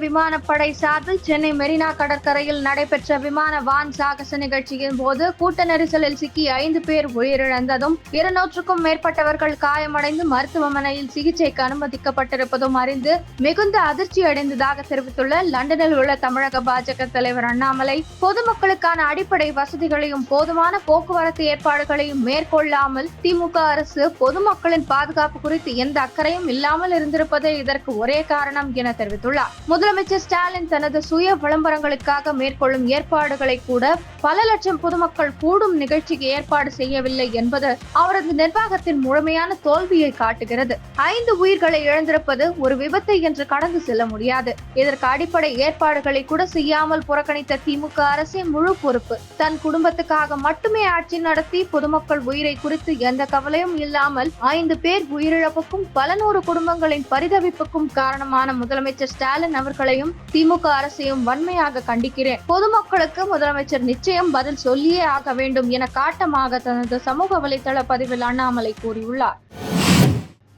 விமானப்படை சார்பில் சென்னை மெரினா கடற்கரையில் நடைபெற்ற விமான வான் சாகச நிகழ்ச்சியின் போது கூட்ட நெரிசலில் சிக்கி 5 பேர் உயிரிழந்ததும் 200க்கும் மேற்பட்டவர்கள் காயமடைந்து மருத்துவமனையில் சிகிச்சைக்கு அனுமதிக்கப்பட்டிருப்பதும் அறிந்து மிகுந்த அதிர்ச்சி அடைந்ததாக தெரிவித்துள்ள லண்டனில் உள்ள தமிழக பாஜக தலைவர் அண்ணாமலை, பொதுமக்களுக்கான அடிப்படை வசதிகளையும் போதுமான போக்குவரத்து ஏற்பாடுகளையும் மேற்கொள்ளாமல் திமுக அரசு பொதுமக்களின் பாதுகாப்பு குறித்து எந்த அக்கறையும் இல்லாமல் இருந்திருப்பதே இதற்கு ஒரே காரணம் என தெரிவித்துள்ளார். முதலமைச்சர் ஸ்டாலின் தனது சுய விளம்பரங்களுக்காக மேற்கொள்ளும் ஏற்பாடுகளை கூட பல லட்சம் பொதுமக்கள் கூடும் நிகழ்ச்சிக்கு ஏற்பாடு செய்யவில்லை என்பது அவரது நிர்வாகத்தின் முழுமையான தோல்வியை காட்டுகிறது. 5 உயிர்களை இழந்திருப்பது ஒரு விபத்து என்று கடந்து செல்ல முடியாது. இதற்கு அடிப்படை ஏற்பாடுகளை கூட செய்யாமல் புறக்கணித்த திமுக அரசே முழு பொறுப்பு. தன் குடும்பத்துக்காக மட்டுமே ஆட்சி நடத்தி பொதுமக்கள் உயிரை குறித்து எந்த கவலையும் இல்லாமல் 5 பேர் உயிரிழப்புக்கும் பல நூறு குடும்பங்களின் பரிதவிப்புக்கும் காரணமான முதலமைச்சர் ஸ்டாலின் அவர்களையும் திமுக அரசையும் வன்மையாக கண்டிக்கிறேன். பொதுமக்களுக்கு முதலமைச்சர் நிச்சயம் பதில் சொல்லியே ஆக வேண்டும் என காட்டமாக தனது சமூக வலைதள பதிவில் அண்ணாமலை கூறியுள்ளார்.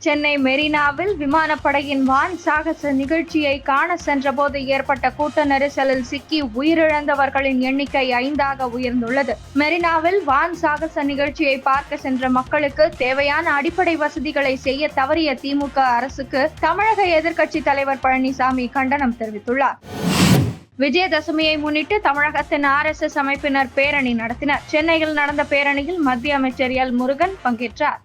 சென்னை மெரினாவில் விமானப்படையின் வான் சாகச நிகழ்ச்சியை காண சென்றபோது ஏற்பட்ட கூட்ட நெரிசலில் சிக்கி உயிரிழந்தவர்களின் எண்ணிக்கை 5ஆக உயர்ந்துள்ளது. மெரினாவில் வான் சாகச நிகழ்ச்சியை பார்க்க சென்ற மக்களுக்கு தேவையான அடிப்படை வசதிகளை செய்ய தவறிய திமுக அரசுக்கு தமிழக எதிர்க்கட்சி தலைவர் பழனிசாமி கண்டனம் தெரிவித்துள்ளார். விஜயதசமியை முன்னிட்டு தமிழகத்தின் RSS அமைப்பினர் பேரணி நடத்தினர். சென்னையில் நடந்த பேரணியில் மத்திய அமைச்சர் எல். முருகன் பங்கேற்றார்.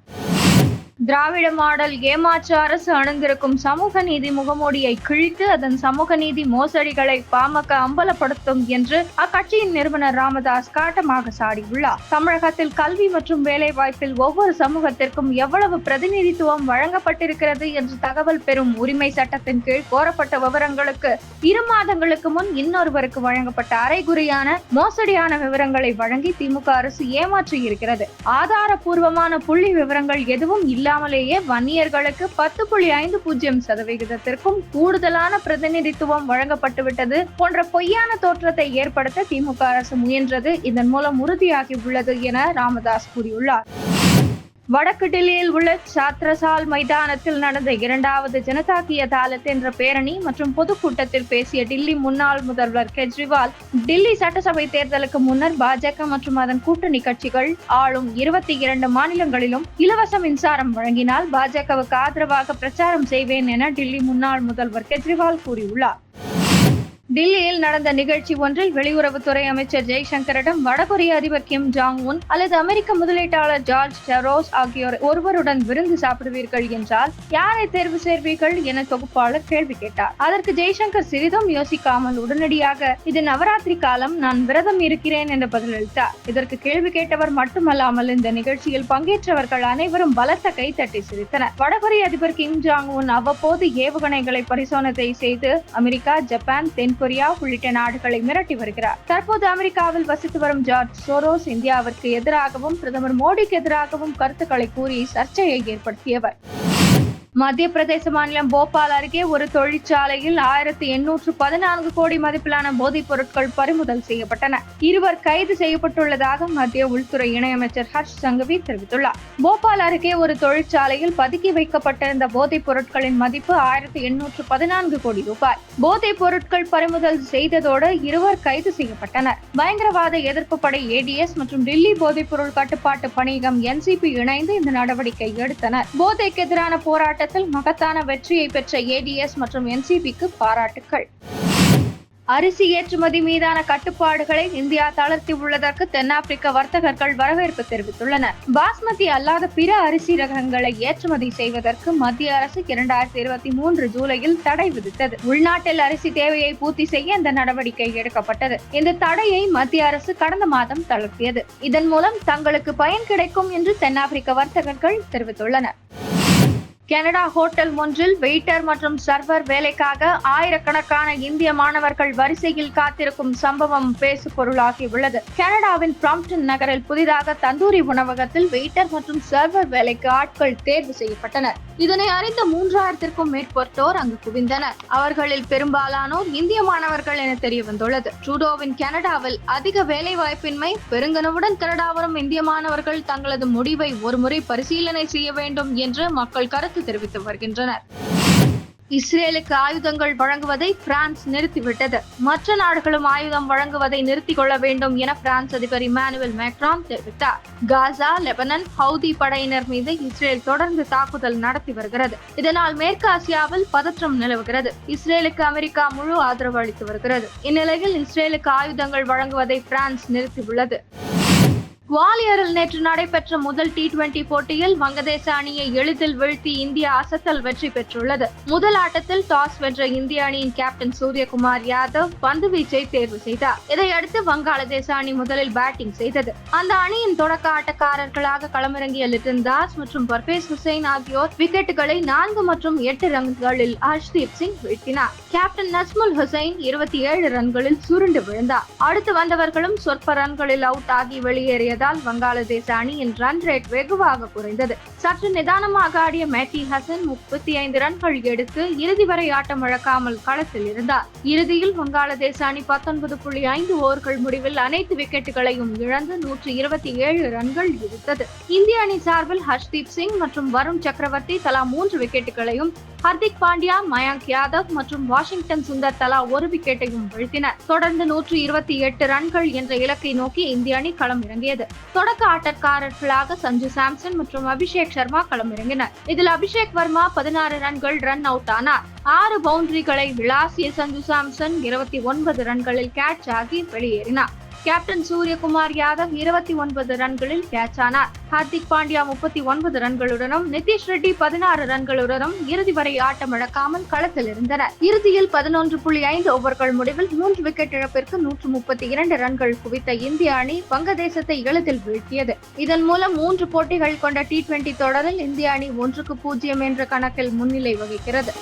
திராவிட மாடல் ஏமாற்று அரசு அணிந்திருக்கும் சமூக நீதி முகமூடியை கிழித்து அதன் சமூக நீதி மோசடிகளை பாமக அம்பலப்படுத்தும் என்று அக்கட்சியின் நிறுவனர் ராமதாஸ் காட்டமாக சாடியுள்ளார். தமிழகத்தில் கல்வி மற்றும் வேலை வாய்ப்பில் ஒவ்வொரு சமூகத்திற்கும் எவ்வளவு பிரதிநிதித்துவம் வழங்கப்பட்டிருக்கிறது என்று தகவல் பெறும் உரிமை சட்டத்தின் கீழ் கோரப்பட்ட விவரங்களுக்கு 2 மாதங்களுக்கு முன் இன்னொருவருக்கு வழங்கப்பட்ட அரைகுறையான மோசடியான விவரங்களை வழங்கி திமுக அரசு ஏமாற்றி இருக்கிறது. ஆதாரபூர்வமான புள்ளி விவரங்கள் எதுவும் இல்லாமலேயே வன்னியர்களுக்கு 10.50% கூடுதலான பிரதிநிதித்துவம் வழங்கப்பட்டுவிட்டது போன்ற பொய்யான தோற்றத்தை ஏற்படுத்த திமுக அரசு முயன்றது இதன் மூலம் உறுதியாகி உள்ளது என ராமதாஸ் கூறியுள்ளார். வடக்கு டெல்லியில் உள்ள சாத்ரசால் மைதானத்தில் நடந்த 2வது ஜனதா கி அதாலத் என்ற பேரணி மற்றும் பொதுக்கூட்டத்தில் பேசிய டில்லி முன்னாள் முதல்வர் கெஜ்ரிவால், டில்லி சட்டசபை தேர்தலுக்கு முன்னர் பாஜக மற்றும் அதன் கூட்டணி கட்சிகள் ஆளும் 22 மாநிலங்களிலும் இலவச மின்சாரம் வழங்கினால் பாஜகவுக்கு ஆதரவாக பிரச்சாரம் செய்வேன் என டில்லி முன்னாள் முதல்வர் கெஜ்ரிவால் கூறியுள்ளார். டில்லியில் நடந்த நிகழ்ச்சி ஒன்றில் வெளியுறவுத்துறை அமைச்சர் ஜெய்சங்கரிடம் வடகொரிய அதிபர் கிம் ஜாங் உன் அல்லது அமெரிக்க முதலீட்டாளர் ஜார்ஜ் சரோஸ் ஆகியோர் ஒருவருடன் விருந்து சாப்பிடுவீர்கள் என்றால் யாரை தேர்வு செய்வீர்கள் என தொகுப்பாளர் கேள்வி கேட்டார். அதற்கு ஜெய்சங்கர் சிறிதும் யோசிக்காமல் உடனடியாக இது நவராத்திரி காலம், நான் விரதம் இருக்கிறேன் என்று பதிலளித்தார். இதற்கு கேள்வி கேட்டவர் மட்டுமல்லாமல் இந்த நிகழ்ச்சியில் பங்கேற்றவர்கள் அனைவரும் பலத்த கைத்தட்டி சிரித்தனர். வடகொரிய அதிபர் கிம் ஜாங் உன் அவ்வப்போது ஏவுகணைகளை பரிசோதனை செய்து அமெரிக்கா, ஜப்பான், தென்கொரியா உள்ளிட்ட நாடுகளை மிரட்டி வருகிறார். தற்போது அமெரிக்காவில் வசித்து வரும் ஜார்ஜ் சோரோஸ் இந்தியாவிற்கு எதிராகவும் பிரதமர் மோடிக்கு எதிராகவும் கருத்துக்களை கூறி சர்ச்சையை ஏற்படுத்தியவர். மத்திய பிரதேச மாநிலம் போபால் அருகே ஒரு தொழிற்சாலையில் 1814 கோடி மதிப்பிலான போதைப் பொருட்கள் பறிமுதல் செய்யப்பட்டன. 2 கைது செய்யப்பட்டுள்ளதாக மத்திய உள்துறை இணையமைச்சர் ஹர்ஷ் சங்கவி தெரிவித்துள்ளார். போபால் அருகே ஒரு தொழிற்சாலையில் பதுக்கி வைக்கப்பட்டிருந்த போதைப் பொருட்களின் மதிப்பு 1814 கோடி ரூபாய். போதைப் பொருட்கள் பறிமுதல் செய்ததோடு 2 கைது செய்யப்பட்டனர். பயங்கரவாத எதிர்ப்பு படை ADS மற்றும் டில்லி போதைப் பொருள் கட்டுப்பாட்டு பணியகம் NCP இணைந்து இந்த நடவடிக்கை எடுத்தனர். போதைக்கு எதிரான போராட்டம் மகத்தான வெற்றியை பெற்ற ADS மற்றும் NCPக்கு பாராட்டுக்கள். அரிசி ஏற்றுமதி மீதான கட்டுப்பாடுகளை இந்தியா தளர்த்தி உள்ளதற்கு தென்னாப்பிரிக்க வர்த்தகர்கள் வரவேற்பு தெரிவித்துள்ளனர். பாஸ்மதி அல்லாத பிற அரிசி ரகங்களை ஏற்றுமதி செய்வதற்கு மத்திய அரசு 2023 ஜூலையில் தடை விதித்தது. உள்நாட்டில் அரிசி தேவையை பூர்த்தி செய்ய இந்த நடவடிக்கை எடுக்கப்பட்டது. இந்த தடையை மத்திய அரசு கடந்த மாதம் தளர்த்தியது. இதன் மூலம் தங்களுக்கு பயன் கிடைக்கும் என்று தென்னாப்பிரிக்க வர்த்தகர்கள் தெரிவித்துள்ளனர். கனடா ஹோட்டல் ஒன்றில் வெயிட்டர் மற்றும் சர்வர் வேலைக்காக ஆயிரக்கணக்கான இந்திய மாணவர்கள் வரிசையில் காத்திருக்கும் சம்பவம் பேசு பொருளாகி உள்ளது. கனடாவின் பிராம்ப்டன் நகரில் புதிதாக தந்தூரி உணவகத்தில் வெயிட்டர் மற்றும் சர்வர் வேலைக்கு ஆட்கள் தேர்வு செய்யப்பட்டனர். இதனை அறிந்த 3000க்கும் மேற்பட்டோர் அங்கு குவிந்தனர். அவர்களில் பெரும்பாலானோர் இந்திய மாணவர்கள் என தெரிய வந்துள்ளது. ட்ரூடோவின் கனடாவில் அதிக வேலை வாய்ப்பின்மை, பெருங்கனவுடன் கனடா வரும் இந்திய மாணவர்கள் தங்களது முடிவை ஒருமுறை பரிசீலனை செய்ய வேண்டும் என்று மக்கள் கருத்து தெரிவித்து வருகின்றனர். இஸ்ரேலுக்கு ஆயுதங்கள் வழங்குவதை பிரான்ஸ் நிறுத்திவிட்டது. மற்ற நாடுகளும் ஆயுதம் வழங்குவதை நிறுத்திக் கொள்ள வேண்டும் என பிரான்ஸ் அதிபர் இமானுவேல் மேக்ரான் தெரிவித்தார். காசா, லெபனான், ஹவுதி படையினர் மீது இஸ்ரேல் தொடர்ந்து தாக்குதல் நடத்தி வருகிறது. இதனால் மேற்கு ஆசியாவில் பதற்றம் நிலவுகிறது. இஸ்ரேலுக்கு அமெரிக்கா முழு ஆதரவு அளித்து வருகிறது. இந்நிலையில் இஸ்ரேலுக்கு ஆயுதங்கள் வழங்குவதை பிரான்ஸ் நிறுத்தியுள்ளது. குவாலியரில் நேற்று நடைபெற்ற முதல் T20 போட்டியில் வங்கதேச அணியை எளிதில் வீழ்த்தி இந்தியா அசத்தல் வெற்றி பெற்றுள்ளது. முதல் ஆட்டத்தில் டாஸ் வென்ற இந்திய அணியின் கேப்டன் சூரியகுமார் யாதவ் பந்து வீச்சை தேர்வு செய்தார். இதையடுத்து வங்காளதேச அணி முதலில் பேட்டிங் செய்தது. அந்த அணியின் தொடக்க ஆட்டக்காரர்களாக களமிறங்கிய லிட்டன் தாஸ் மற்றும் பர்வேஸ் ஹுசைன் ஆகியோர் விக்கெட்டுகளை 4 மற்றும் 8 ரன்களில் ஹர்ஷ்தீப் சிங் வீழ்த்தினார். கேப்டன் நஸ்முல் ஹுசைன் 27 ரன்களில் சுருண்டு விழுந்தார். அடுத்து வந்தவர்களும் சொற்ப ரன்களில் அவுட் ஆகி வெளியேறியது. வங்காளதேச அணியின் ரன் ரேட் வெகுவாக குறைந்தது. சற்று நிதானமாக ஆடிய மேத்தி ஹசன் 35 ரன்கள் எடுத்து இறுதி வரை ஆட்டம் இழக்காமல் களத்தில் இருந்தார். இறுதியில் வங்காளதேச அணி 19.5 ஓவர்கள் முடிவில் அனைத்து விக்கெட்டுகளையும் இழந்து 127 ரன்கள் எடுத்தது. இந்திய அணி சார்பில் ஹர்ஷ்தீப் சிங் மற்றும் வருண் சக்கரவர்த்தி தலா 3 விக்கெட்டுகளையும், ஹர்திக் பாண்டியா, மயங்க் யாதவ் மற்றும் வாஷிங்டன் சுந்தர் தலா 1 விக்கெட்டையும் வீழ்த்தினர். தொடர்ந்து 128 ரன்கள் என்ற இலக்கை நோக்கி இந்திய அணி களம் இறங்கியது. தொடக்க ஆட்டக்காரர்களாக சஞ்சு சாம்சன் மற்றும் அபிஷேக் சர்மா களமிறங்கினர். இதில் அபிஷேக் வர்மா 16 ரன்கள் ரன் அவுட் ஆனார். 6 பவுண்டரிகளை விளாசிய சஞ்சு சாம்சன் 29 ரன்களில் கேட்ச் ஆகி வெளியேறினார். கேப்டன் சூரியகுமார் யாதவ் 29 ரன்களில் கேட்ச் ஆனார். ஹர்திக் பாண்டியா 39 ரன்களுடனும், நிதிஷ் ரெட்டி 16 ரன்களுடனும் இறுதி வரை ஆட்டம் இழக்காமல் களத்தில் இருந்தனர். இறுதியில் 11.5 ஓவர்கள் முடிவில் 3 விக்கெட் இழப்பிற்கு 132 ரன்கள் குவித்த இந்திய அணி வங்கதேசத்தை எளிதில் வீழ்த்தியது. இதன் மூலம் 3 போட்டிகள் கொண்ட T20 தொடரில் இந்திய அணி 1-0 என்ற கணக்கில் முன்னிலை வகிக்கிறது.